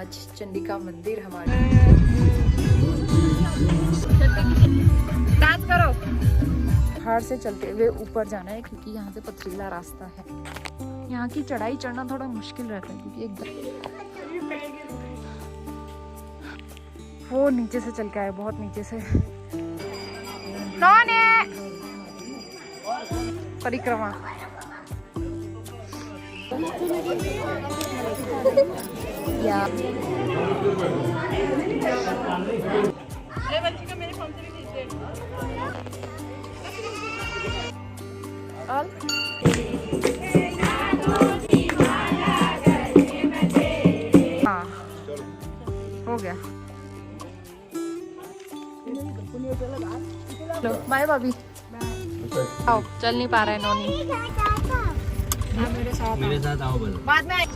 आज चंडिका मंदिर हमारे। डांस करो। पहाड़ से चलते हुए ऊपर जाना है क्योंकि यहाँ से पथरीला रास्ता है। यहाँ की चढ़ाई चढ़ना थोड़ा मुश्किल रहता है क्योंकि एकदम वो नीचे से चल के आए, बहुत नीचे से। कौन है? परिक्रमा। या हाँ हो गया। लो बाय भाभी। आओ, चल नहीं पा रहा है नोनी। मेरे साथ आओ बाद में।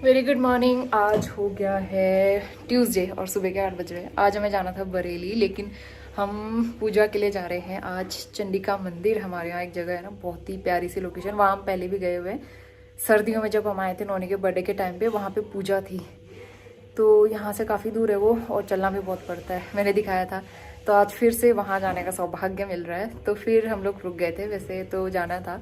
Very good morning. आज हो गया है ट्यूसडे और सुबह के 8 बज रहे हैं। आज हमें जाना था बरेली, लेकिन हम पूजा के लिए जा रहे हैं आज चंडिका मंदिर। हमारे यहाँ एक जगह है ना, बहुत ही प्यारी सी लोकेशन। वहाँ हम पहले भी गए हुए हैं। सर्दियों में जब हम आए थे नोनी के बर्थडे के टाइम पे, वहाँ पे पूजा थी। तो यहाँ से काफ़ी दूर है वो, और चलना भी बहुत पड़ता है, मैंने दिखाया था। तो आज फिर से वहाँ जाने का सौभाग्य मिल रहा है। तो फिर हम लोग रुक गए थे, वैसे तो जाना था,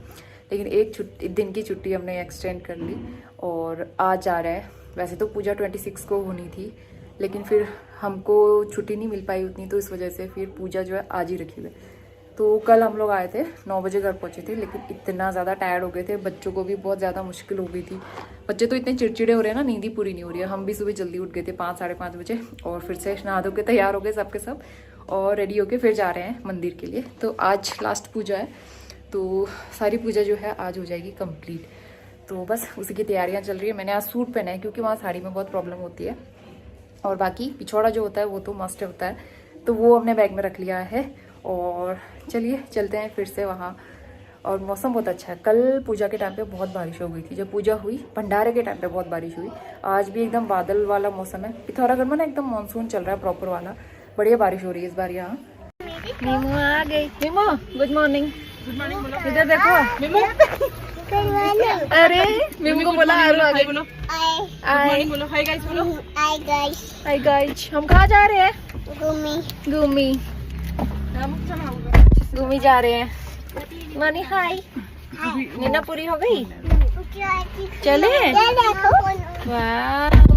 लेकिन एक दिन की छुट्टी हमने एक्सटेंड कर ली और आज जा रहे हैं। वैसे तो पूजा 26 को होनी थी, लेकिन फिर हमको छुट्टी नहीं मिल पाई उतनी, तो इस वजह से फिर पूजा जो है आज ही रखी हुई। तो कल हम लोग आए थे, 9 बजे घर पहुँचे थे, लेकिन इतना ज़्यादा टायर्ड हो गए थे, बच्चों को भी बहुत ज़्यादा मुश्किल हो गई थी। बच्चे तो इतने चिड़चिड़े हो रहे हैं ना, नींद ही पूरी नहीं हो रही है। हम भी सुबह जल्दी उठ गए थे, 5 साढ़े 5 बजे, और फिर से नहा धो के तैयार हो गए सबके सब, और रेडी होके फिर जा रहे हैं मंदिर के लिए। तो आज लास्ट पूजा है, तो सारी पूजा जो है आज हो जाएगी कंप्लीट। तो बस उसी की तैयारियां चल रही है। मैंने आज सूट पहना है क्योंकि वहाँ साड़ी में बहुत प्रॉब्लम होती है, और बाकी पिछौड़ा जो होता है वो तो मस्ट होता है, तो वो हमने बैग में रख लिया है। और चलिए चलते हैं फिर से वहाँ। और मौसम बहुत अच्छा है। कल पूजा के टाइम पे बहुत बारिश हो गई थी, जब पूजा हुई भंडारे के टाइम पे बहुत बारिश हुई। आज भी एकदम बादल वाला मौसम है। पिथौरागढ़ में ना एकदम मानसून चल रहा है प्रॉपर वाला, बढ़िया बारिश हो रही है इस बार यहाँ। मीमू आ गई। Memo good morning. Good morning बोलो। इधर देखो मीमू। अरे मीमू को बोला आरू आ गई। बोलो हाय बोलो। हाय गाइस बोलो। Hi guys. Hi guys. हम कहाँ जा रहे हैं? घूमी घूमी जा रहे हैं। मानी हाय। नीना पूरी हो गई? चले वाह।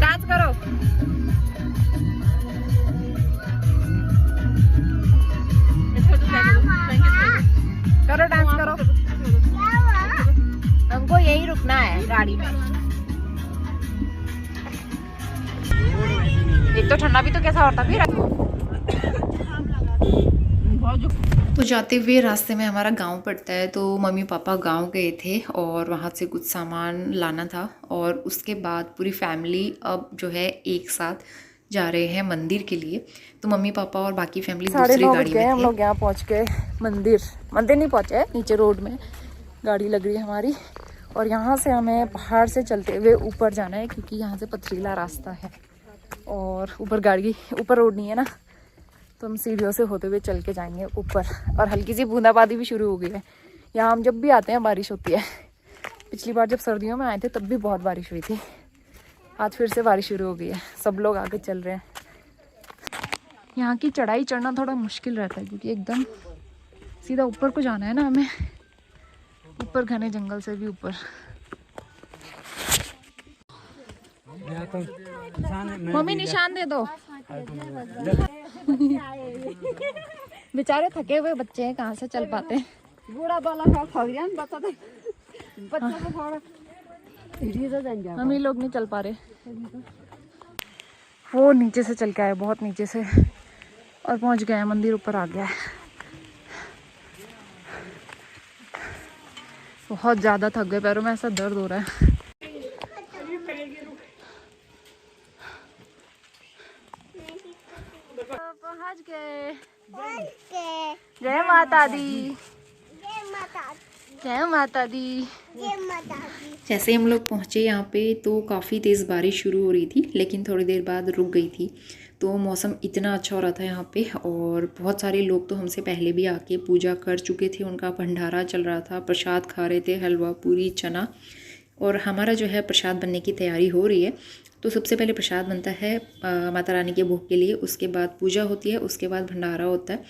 डांस करो। करो डांस करो। हमको यहीं रुकना है गाड़ी में। एक तो ठंडा भी तो कैसा होता फिर। तो जाते हुए रास्ते में हमारा गांव पड़ता है, तो मम्मी पापा गांव गए थे और वहां से कुछ सामान लाना था, और उसके बाद पूरी फैमिली अब जो है एक साथ जा रहे हैं मंदिर के लिए। तो मम्मी पापा और बाकी फैमिली दूसरी गाड़ी में थे। हम लोग यहाँ पहुँच गए। मंदिर नहीं पहुँचे, नीचे रोड में गाड़ी लग रही है हमारी, और यहाँ से हमें पहाड़ से चलते हुए ऊपर जाना है क्योंकि यहाँ से पथरीला रास्ता है और ऊपर रोड नहीं है ना, तो हम सीढ़ियों से होते हुए चल के जाएंगे ऊपर। और हल्की सी बूंदाबांदी भी शुरू हो गई है। यहाँ हम जब भी आते हैं बारिश होती है। पिछली बार जब सर्दियों में आए थे तब भी बहुत बारिश हुई थी। आज फिर से बारिश शुरू हो गई है, सब लोग आगे चल रहे हैं। यहाँ की चढ़ाई चढ़ना थोड़ा मुश्किल रहता है क्योंकि एकदम सीधा ऊपर को जाना है ना हमें, ऊपर घने जंगल से भी ऊपर। मम्मी निशान दे दो। बेचारे थके हुए बच्चे हैं, कहाँ से चल पाते हैं। हम ही लोग नहीं चल पा रहे। वो नीचे से चल के आए, बहुत नीचे से, और पहुंच गए हैं। मंदिर ऊपर आ गया है। बहुत ज़्यादा थक गए, पैरों में ऐसा दर्द हो रहा है। पहुंच गए। जय माता दी, जय माता दी। जैसे हम लोग पहुंचे यहाँ पे तो काफ़ी तेज़ बारिश शुरू हो रही थी, लेकिन थोड़ी देर बाद रुक गई थी। तो मौसम इतना अच्छा हो रहा था यहाँ पे, और बहुत सारे लोग तो हमसे पहले भी आके पूजा कर चुके थे। उनका भंडारा चल रहा था, प्रसाद खा रहे थे, हलवा पूरी चना। और हमारा जो है प्रसाद बनने की तैयारी हो रही है। तो सबसे पहले प्रसाद बनता है माता रानी के भोग के लिए, उसके बाद पूजा होती है, उसके बाद भंडारा होता है।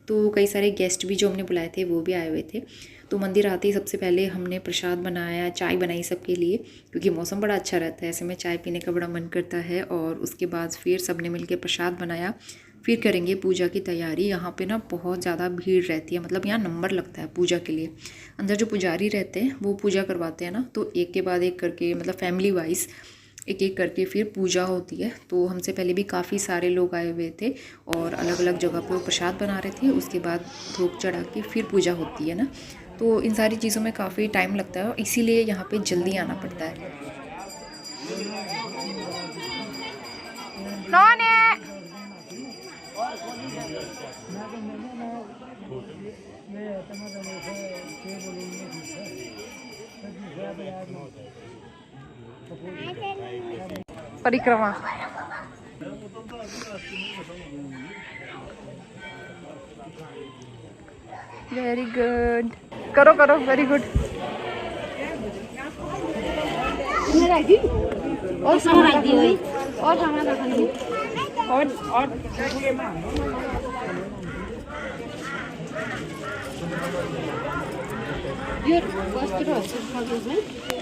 तो कई सारे गेस्ट भी जो हमने बुलाए थे वो भी आए हुए थे। तो मंदिर आते ही सबसे पहले हमने प्रसाद बनाया, चाय बनाई सबके लिए, क्योंकि मौसम बड़ा अच्छा रहता है, ऐसे में चाय पीने का बड़ा मन करता है। और उसके बाद फिर सबने मिलकर प्रसाद बनाया। फिर करेंगे पूजा की तैयारी। यहाँ पे ना बहुत ज़्यादा भीड़ रहती है, मतलब यहाँ नंबर लगता है पूजा के लिए। अंदर जो पुजारी रहते हैं वो पूजा करवाते हैं ना, तो एक के बाद एक करके, मतलब फैमिली वाइज एक एक करके फिर पूजा होती है। तो हमसे पहले भी काफ़ी सारे लोग आए हुए थे और अलग अलग जगह पर प्रसाद बना रहे थे। उसके बाद भोग चढ़ा के फिर पूजा होती है ना, तो इन सारी चीज़ों में काफ़ी टाइम लगता है, और इसीलिए यहाँ पे जल्दी आना पड़ता है। परिक्रमा वेरी गुड, करो करो, वेरी गुड। और सामान रख दी, और सामान रख दी, और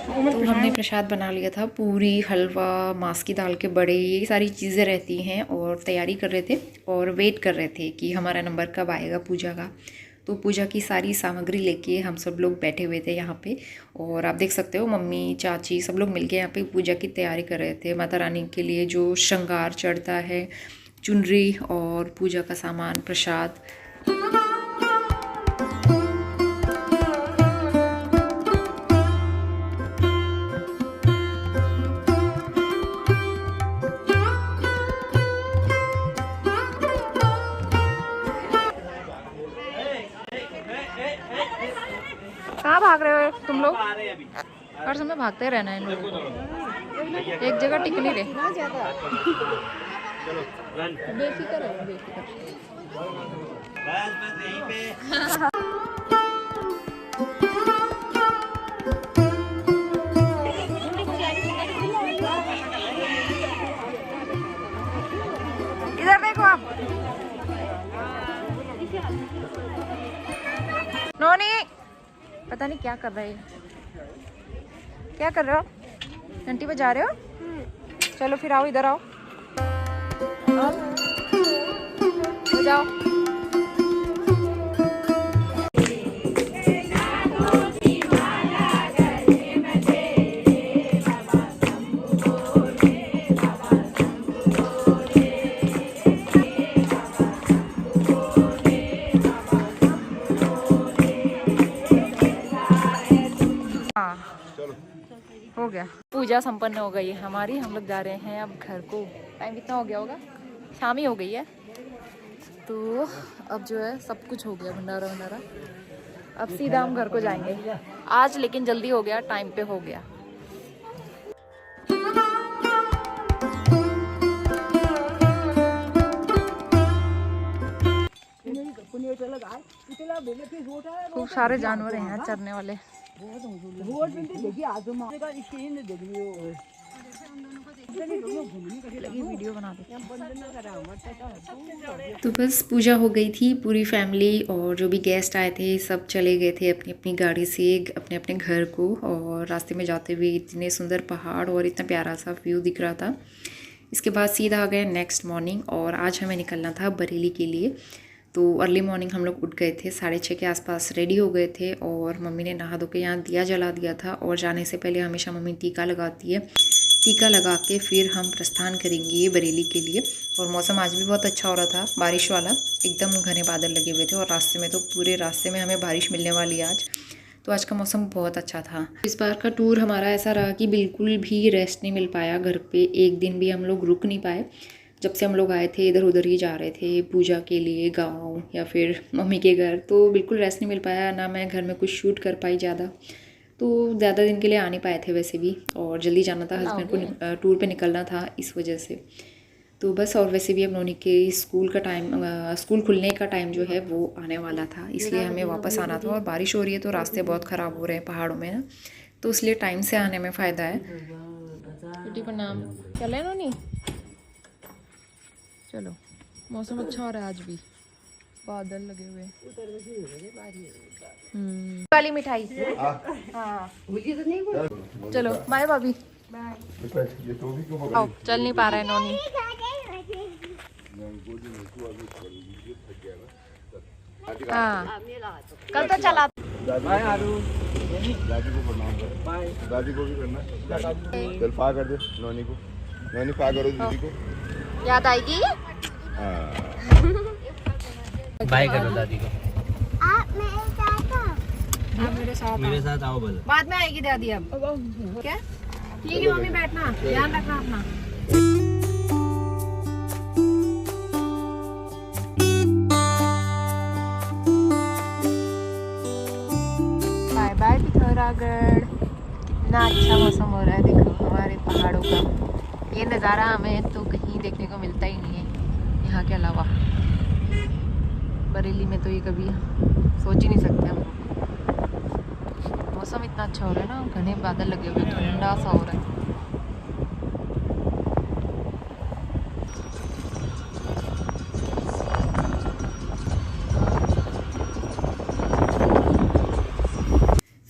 तो हमने प्रसाद बना लिया था, पूरी, हलवा, मास की दाल के बड़े, ये सारी चीज़ें रहती हैं, और तैयारी कर रहे थे और वेट कर रहे थे कि हमारा नंबर कब आएगा पूजा का। तो पूजा की सारी सामग्री लेके हम सब लोग बैठे हुए थे यहाँ पे, और आप देख सकते हो मम्मी, चाची, सब लोग मिलके यहाँ पे पूजा की तैयारी कर रहे थे। माता रानी के लिए जो श्रृंगार चढ़ता है, चुनरी और पूजा का सामान, प्रसाद। कहाँ भाग रहे हो तुम लोग? हर समय भागते रहना है इन लोगों को, एक जगह टिक नहीं रहे। बेफिक्र है, बेफिक्र। इधर देखो आप, नोनी पता नहीं क्या कर रहे हैं। क्या कर रहे हो? घंटी बजा रहे हो? चलो फिर आओ, इधर आओ, बजाओ। हो गया, पूजा संपन्न हो गई है हमारी। हम लोग जा रहे हैं अब घर को। टाइम कितना हो गया होगा? शाम ही हो गई है। तो अब जो है सब कुछ हो गया, भंडारा भंडारा। अब सीधा हम घर को जाएंगे आज, लेकिन जल्दी हो गया, टाइम पे हो गया। खूब सारे जानवर हैं यहाँ चरने वाले। वीडियो बना दे। तो बस पूजा हो गई थी, पूरी फैमिली और जो भी गेस्ट आए थे सब चले गए थे अपनी अपनी गाड़ी से अपने अपने घर को। और रास्ते में जाते हुए इतने सुंदर पहाड़ और इतना प्यारा सा व्यू दिख रहा था। इसके बाद सीधा आ गए नेक्स्ट मॉर्निंग, और आज हमें निकलना था बरेली के लिए। तो अर्ली मॉर्निंग हम लोग उठ गए थे, 6:30 के आसपास रेडी हो गए थे, और मम्मी ने नहा धो के यहाँ दिया जला दिया था। और जाने से पहले हमेशा मम्मी टीका लगाती है, टीका लगा के फिर हम प्रस्थान करेंगे बरेली के लिए। और मौसम आज भी बहुत अच्छा हो रहा था, बारिश वाला, एकदम घने बादल लगे हुए थे, और रास्ते में तो पूरे रास्ते में हमें बारिश मिलने वाली है आज। तो आज का मौसम बहुत अच्छा था। इस बार का टूर हमारा ऐसा रहा कि बिल्कुल भी रेस्ट नहीं मिल पाया घर पे, एक दिन भी हम लोग रुक नहीं पाए। जब से हम लोग आए थे इधर उधर ही जा रहे थे पूजा के लिए, गांव या फिर मम्मी के घर, तो बिल्कुल रेस्ट नहीं मिल पाया, ना मैं घर में कुछ शूट कर पाई ज़्यादा, तो ज़्यादा दिन के लिए आ नहीं पाए थे वैसे भी, और जल्दी जाना था, हस्बैंड को टूर पे निकलना था इस वजह से। तो बस, और वैसे भी अब नोनी के स्कूल का टाइम, स्कूल खुलने का टाइम जो है वो आने वाला था, इसलिए हमें वापस आना था, और बारिश हो रही है तो रास्ते बहुत ख़राब हो रहे हैं पहाड़ों में ना, तो इसलिए टाइम से आने में फ़ायदा है। बेटी प्रणाम, चले नोनी, चलो। मौसम अच्छा हो रहा है आज भी, बादल लगे हुए वाली मिठाई। हाँ चलो बाय भाभी। आओ, चल नहीं पा रहा है नोनी। हाँ कल तो चला। बाय आलू, दादी को प्रणाम कर, बाय दादी को भी करना, चल पा कर दे नोनी को, नोनी पा करो दीदी को, याद आएगी। बाय करो दादी को। आप मेरे साथ आओ बस। बाद में आएगी दादी अब। क्या ठीक है मम्मी, बैठना, ध्यान रखना अपना। Bye bye Pithoragarh. कितना अच्छा मौसम हो रहा है, देखो हमारे पहाड़ों का ये नज़ारा हमें तो कहीं देखने को मिलता ही नहीं है यहाँ के अलावा। बरेली में तो ये कभी सोच ही नहीं सकते हम लोग। मौसम इतना अच्छा हो रहा है ना, घने बादल लगे हुए, ठंडा सा हो रहा है।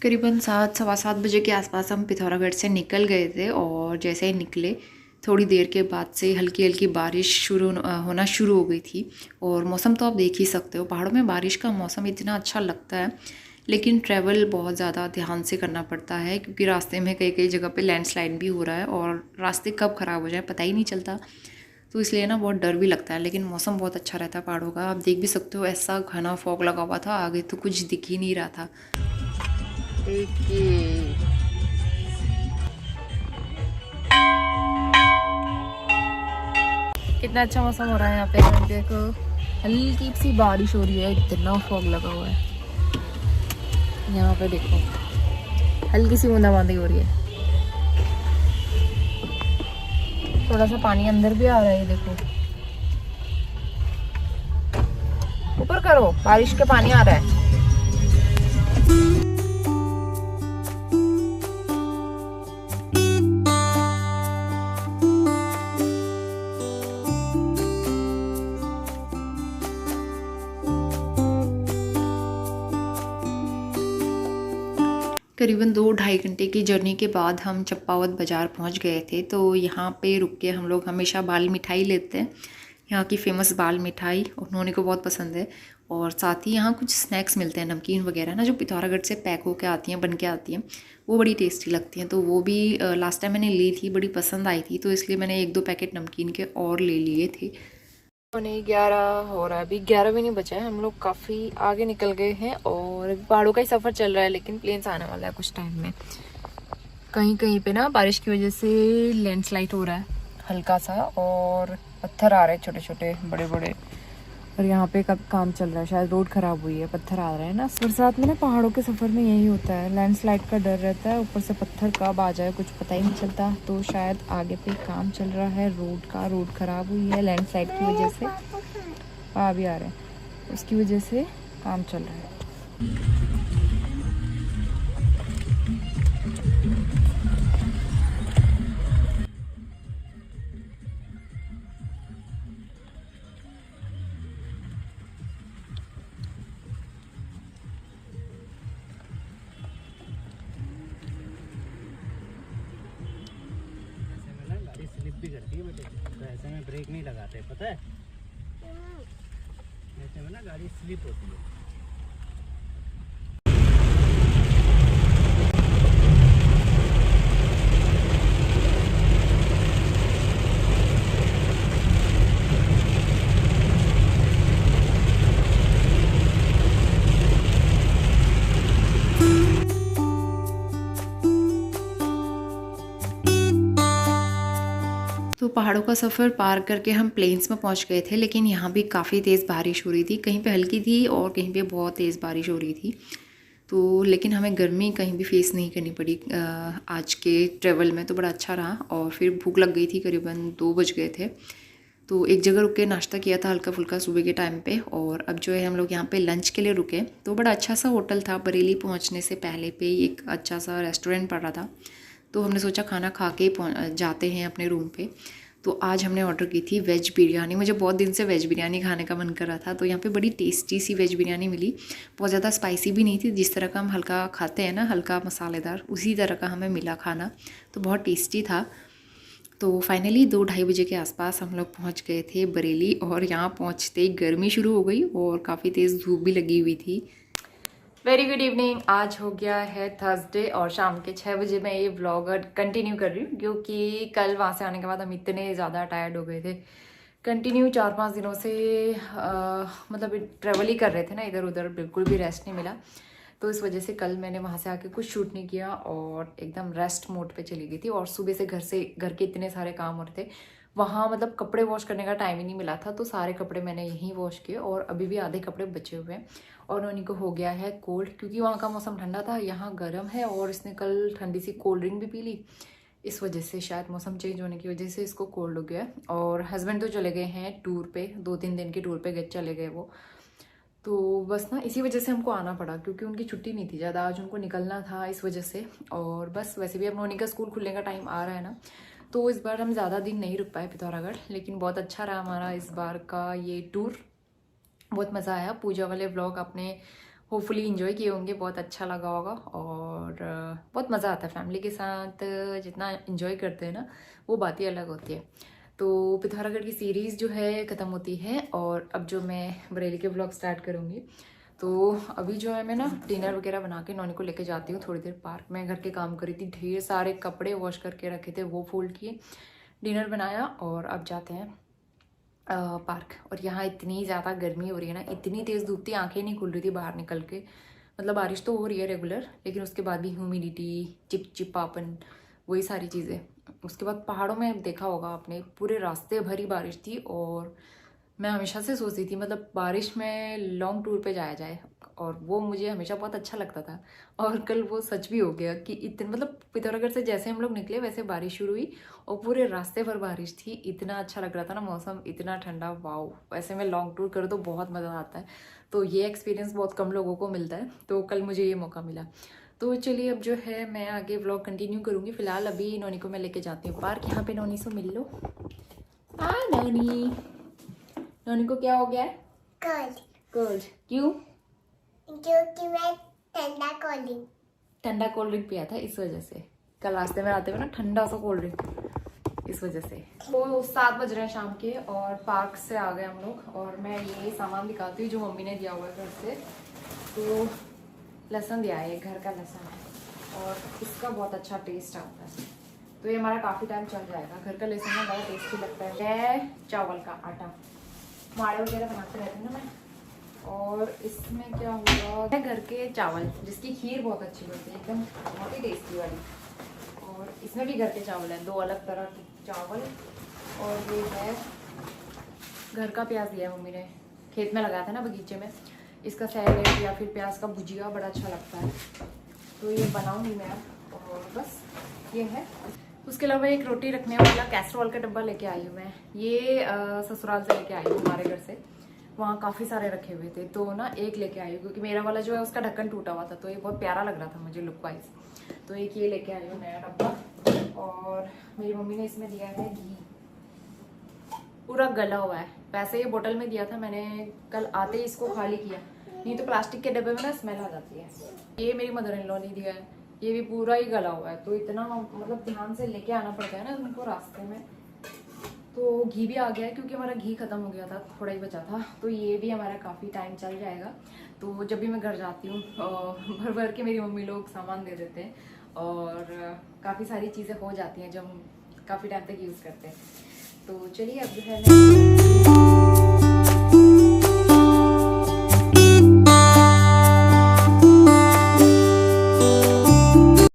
करीबन 7-7:15 बजे के आसपास हम पिथौरागढ़ से निकल गए थे, और जैसे ही निकले थोड़ी देर के बाद से हल्की हल्की बारिश होना शुरू हो गई थी। और मौसम तो आप देख ही सकते हो, पहाड़ों में बारिश का मौसम इतना अच्छा लगता है, लेकिन ट्रैवल बहुत ज़्यादा ध्यान से करना पड़ता है, क्योंकि रास्ते में कई कई जगह पे लैंडस्लाइड भी हो रहा है, और रास्ते कब ख़राब हो जाए पता ही नहीं चलता, तो इसलिए ना बहुत डर भी लगता है। लेकिन मौसम बहुत अच्छा रहता है पहाड़ों का, आप देख भी सकते हो, ऐसा घना फॉग लगा हुआ था, आगे तो कुछ दिख ही नहीं रहा था। कितना अच्छा मौसम हो रहा है यहाँ पे, देखो हल्की सी बारिश हो रही है, इतना फॉग लगा हुआ है यहाँ पे, देखो हल्की सी बूंदाबांदी हो रही है, थोड़ा सा पानी अंदर भी आ रहा है, देखो ऊपर करो, बारिश का पानी आ रहा है। करीबन 2-2.5 घंटे की जर्नी के बाद हम चंपावत बाज़ार पहुंच गए थे। तो यहाँ पे रुक के हम लोग हमेशा बाल मिठाई लेते हैं, यहाँ की फ़ेमस बाल मिठाई उन्होंने को बहुत पसंद है। और साथ ही यहाँ कुछ स्नैक्स मिलते हैं, नमकीन वगैरह ना, जो पिथौरागढ़ से पैक होकर आती हैं, बन के आती हैं, वो बड़ी टेस्टी लगती हैं। तो वो भी लास्ट टाइम मैंने ली थी, बड़ी पसंद आई थी, तो इसलिए मैंने 1-2 पैकेट नमकीन के और ले लिए थे। नहीं 11 हो रहा है, अभी 11 भी नहीं बचा है, हम लोग काफ़ी आगे निकल गए हैं, और पहाड़ों का ही सफ़र चल रहा है, लेकिन प्लेन्स आने वाला है कुछ टाइम में। कहीं कहीं पे ना बारिश की वजह से लैंडस्लाइड हो रहा है हल्का सा, और पत्थर आ रहे हैं छोटे छोटे बड़े बड़े, और यहाँ पे कब काम चल रहा है, शायद रोड ख़राब हुई है, पत्थर आ रहे हैं ना। बरसात में ना पहाड़ों के सफ़र में यही होता है, लैंडस्लाइड का डर रहता है, ऊपर से पत्थर कब आ जाए कुछ पता ही नहीं चलता। तो शायद आगे पे काम चल रहा है रोड का, रोड ख़राब हुई है लैंडस्लाइड की वजह से, आ भी आ रहे हैं, उसकी वजह से काम चल रहा है। स्लिप भी करती है बेटे, तो ऐसे में ब्रेक नहीं लगाते, पता है, ऐसे में ना गाड़ी स्लिप होती है। तो पहाड़ों का सफ़र पार करके हम प्लेन्स में पहुंच गए थे, लेकिन यहाँ भी काफ़ी तेज़ बारिश हो रही थी। कहीं पे हल्की थी और कहीं पे बहुत तेज़ बारिश हो रही थी। तो लेकिन हमें गर्मी कहीं भी फेस नहीं करनी पड़ी आज के ट्रैवल में, तो बड़ा अच्छा रहा। और फिर भूख लग गई थी, करीबन 2 बज गए थे, तो एक जगह रुक के नाश्ता किया था हल्का फुल्का सुबह के टाइम पे। और अब जो है हम लोग यहाँ पे लंच के लिए रुके। तो बड़ा अच्छा सा होटल था, बरेली पहुँचने से पहले पे ही एक अच्छा सा रेस्टोरेंट पड़ रहा था। तो हमने सोचा खाना खा के जाते हैं अपने रूम पे। तो आज हमने ऑर्डर की थी वेज बिरयानी। मुझे बहुत दिन से वेज बिरयानी खाने का मन कर रहा था, तो यहाँ पे बड़ी टेस्टी सी वेज बिरयानी मिली। बहुत ज़्यादा स्पाइसी भी नहीं थी, जिस तरह का हम हल्का खाते हैं ना, हल्का मसालेदार, उसी तरह का हमें मिला खाना। तो बहुत टेस्टी था। तो फाइनली 2-2:30 बजे के आसपास हम लोग पहुँच गए थे बरेली। और यहाँ पहुँचते ही गर्मी शुरू हो गई और काफ़ी तेज़ धूप भी लगी हुई थी। Very good evening. आज हो गया है थर्सडे और शाम के 6 बजे मैं ये व्लॉग कंटिन्यू कर रही हूँ, क्योंकि कल वहाँ से आने के बाद हम इतने ज़्यादा टायर्ड हो गए थे। कंटिन्यू 4-5 दिनों से मतलब ट्रैवल ही कर रहे थे ना, इधर उधर, बिल्कुल भी रेस्ट नहीं मिला। तो इस वजह से कल मैंने वहाँ से आके कुछ शूट नहीं किया और एकदम रेस्ट मोड पे चली गई थी। और सुबह से घर के इतने सारे काम हो रहे थे वहाँ, मतलब कपड़े वॉश करने का टाइम ही नहीं मिला था। तो सारे कपड़े मैंने यहीं वॉश किए और अभी भी आधे कपड़े बचे हुए हैं। और नोनी को हो गया है कोल्ड, क्योंकि वहाँ का मौसम ठंडा था, यहाँ गर्म है। और इसने कल ठंडी सी कोल्ड ड्रिंक भी पी ली, इस वजह से शायद मौसम चेंज होने की वजह से इसको कोल्ड हो गया। और हस्बैंड तो चले गए हैं टूर पे, 2-3 दिन के टूर पे चले गए वो। तो बस ना इसी वजह से हमको आना पड़ा, क्योंकि उनकी छुट्टी नहीं थी ज़्यादा, आज उनको निकलना था इस वजह से। और बस वैसे भी अब नोनी का स्कूल खुलने का टाइम आ रहा है ना, तो इस बार हम ज़्यादा दिन नहीं रुक पाए पिथौरागढ़। लेकिन बहुत अच्छा रहा हमारा इस बार का ये टूर, बहुत मज़ा आया। पूजा वाले व्लॉग आपने होपफुली इन्जॉय किए होंगे, बहुत अच्छा लगा होगा। और बहुत मज़ा आता है फैमिली के साथ, जितना इन्जॉय करते हैं ना वो बात ही अलग होती है। तो पिथौरागढ़ की सीरीज़ जो है ख़त्म होती है और अब जो मैं बरेली के व्लॉग स्टार्ट करूँगी। तो अभी जो है मैं ना डिनर वगैरह बना के नौनी को लेके जाती हूँ थोड़ी देर पार्क में। घर के काम करी थी, ढेर सारे कपड़े वॉश करके रखे थे, वो फोल्ड किए, डिनर बनाया और अब जाते हैं पार्क। और यहाँ इतनी ज़्यादा गर्मी हो रही है ना, इतनी तेज़ धूप थी, आंखें नहीं खुल रही थी बाहर निकल के। मतलब बारिश तो हो रही है रेगुलर, लेकिन उसके बाद भी ह्यूमिडिटी, चिपचिपापन, वही सारी चीज़ें। उसके बाद पहाड़ों में देखा होगा आपने, पूरे रास्ते भरी बारिश थी। और मैं हमेशा से सोचती थी मतलब बारिश में लॉन्ग टूर पे जाया जाए, और वो मुझे हमेशा बहुत अच्छा लगता था। और कल वो सच भी हो गया कि इतने मतलब पिथौरागढ़ से जैसे हम लोग निकले वैसे बारिश शुरू हुई और पूरे रास्ते भर बारिश थी। इतना अच्छा लग रहा था ना, मौसम इतना ठंडा, वाओ। वैसे मैं लॉन्ग टूर करूँ तो बहुत मज़ा आता है, तो ये एक्सपीरियंस बहुत कम लोगों को मिलता है, तो कल मुझे ये मौका मिला। तो चलिए अब जो है मैं आगे व्लॉग कंटिन्यू करूँगी। फिलहाल अभी नोनी को मैं लेके जाती हूँ पार्क। यहाँ पे नोनी से मिल लो। हाँ नोनी, नोनी को क्या हो गया है? कोल्ड। क्यों? क्योंकि मैं ठंडा कोल्ड ड्रिंक पिया था, इस वजह से। कल रास्ते में आते हुए ना ठंडा सा कोल्ड ड्रिंक, इस वजह से। तो 7 बज रहे हैं शाम के और पार्क से आ गए हम लोग। और मैं ये सामान दिखाती हूँ जो मम्मी ने दिया हुआ है घर से। तो लहसुन दिया है, घर का लहसुन है और इसका बहुत अच्छा टेस्ट आता है, तो ये हमारा काफ़ी टाइम चल जाएगा। घर का लहसुन ना बहुत टेस्टी लगता है। चावल का आटा, माड़े वगैरह बनाते रहते हैं ना मैं। और इसमें क्या हुआ है, घर के चावल जिसकी खीर बहुत अच्छी बनती है, एकदम बहुत ही टेस्टी वाली। और इसमें भी घर के चावल है, 2 अलग तरह के चावल। और ये है घर का प्याज दिया है मम्मी ने, खेत में लगाया था ना बगीचे में। इसका सैलेड या फिर प्याज का भुजिया बड़ा अच्छा लगता है, तो ये बनाऊंगी मैं। और बस ये है। उसके अलावा एक रोटी रखने वाला कैसरोल का डब्बा लेके आई हूँ मैं। ये ससुराल से लेके आई हूँ, हमारे घर से। वहाँ काफ़ी सारे रखे हुए थे, तो ना एक लेके आई हूँ, क्योंकि मेरा वाला जो है उसका ढक्कन टूटा हुआ था, तो ये बहुत प्यारा लग रहा था मुझे लुक वाइज। तो एक ये लेके आई हूँ नया डब्बा। और मेरी मम्मी ने इसमें दिया है घी, पूरा गला हुआ है। वैसे ये बोतल में दिया था, मैंने कल आते ही इसको खाली किया, नहीं तो प्लास्टिक के डब्बे में ना स्मेल आ जाती है। ये मेरी मदर इन लॉ ने दिया है, ये भी पूरा ही गला हुआ है, तो इतना मतलब ध्यान से लेके आना पड़ता है ना उनको रास्ते में। तो घी भी आ गया है, क्योंकि हमारा घी खत्म हो गया था, थोड़ा ही बचा था, तो ये भी हमारा काफ़ी टाइम चल जाएगा। तो जब भी मैं घर जाती हूँ भर भर के मेरी मम्मी लोग सामान दे देते हैं और काफ़ी सारी चीज़ें हो जाती हैं जो हम काफ़ी टाइम तक यूज़ करते हैं। तो चलिए अब जो है